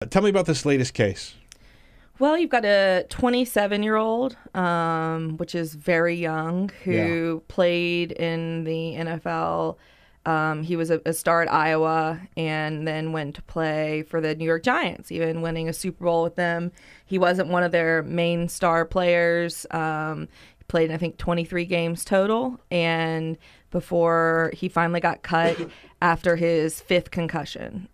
Tell me about this latest case. Well, you've got a 27-year-old, which is very young, who played in the NFL. He was a star at Iowa and then went to play for the New York Giants, even winning a Super Bowl with them. He wasn't one of their main star players. He played, I think, 23 games total, and before he finally got cut after his fifth concussion.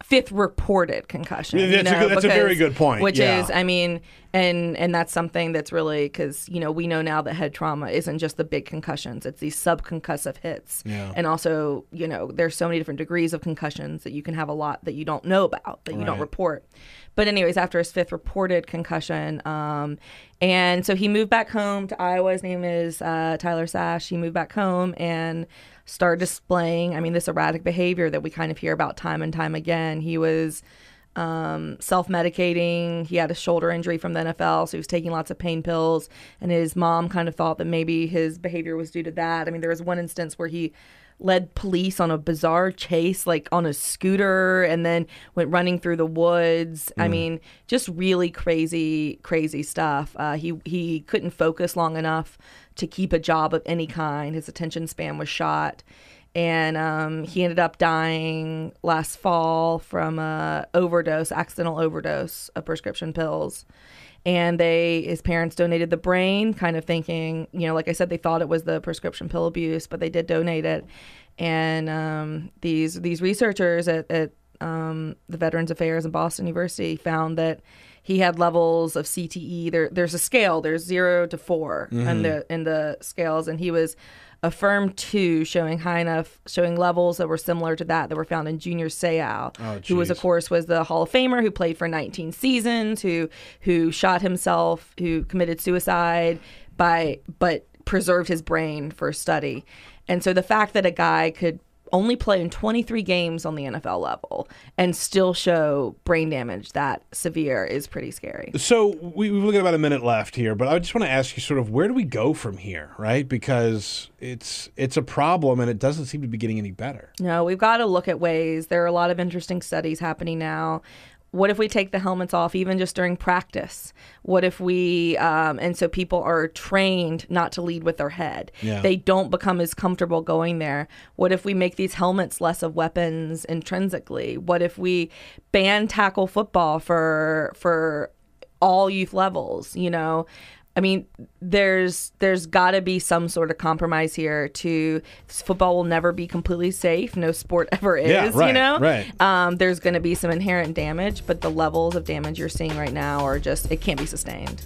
Fifth reported concussion. Yeah, that's a very good point. Which is, I mean, and that's something that's really, because, we know now that head trauma isn't just the big concussions. It's these subconcussive hits. Yeah. And also, there's so many different degrees of concussions that you can have a lot that you don't know about, that you don't report. But anyways, after his fifth reported concussion, and so he moved back home to Iowa. His name is Tyler Sash. He moved back home and started displaying, this erratic behavior that we kind of hear about time and time again. He was self-medicating. He had a shoulder injury from the NFL, so he was taking lots of pain pills. And his mom kind of thought that maybe his behavior was due to that. There was one instance where he led police on a bizarre chase, like on a scooter, and then went running through the woods. Just really crazy, crazy stuff. He couldn't focus long enough to keep a job of any kind. His attention span was shot. And he ended up dying last fall from accidental overdose of prescription pills. And his parents donated the brain, kind of thinking, like I said, they thought it was the prescription pill abuse, but they did donate it. And these researchers at the Veterans Affairs in Boston University found that he had levels of CTE. There's a scale. There's 0 to 4 in the scales, and he was a firm 2, showing levels that were similar to that were found in Junior Seau, who was the Hall of Famer, who played for 19 seasons, who shot himself, who committed suicide but preserved his brain for study. And so the fact that a guy could only play in 23 games on the NFL level and still show brain damage that severe is pretty scary. So we've got about a minute left here, but I just want to ask you sort of, where do we go from here, right? Because it's a problem and it doesn't seem to be getting any better. No, we've got to look at ways. There are a lot of interesting studies happening now. What if we take the helmets off even just during practice? What if we, and so people are trained not to lead with their head. Yeah. They don't become as comfortable going there. What if we make these helmets less of weapons intrinsically? What if we ban tackle football for all youth levels, There's got to be some sort of compromise here. Football will never be completely safe. No sport ever is, Right. There's going to be some inherent damage, but the levels of damage you're seeing right now it can't be sustained.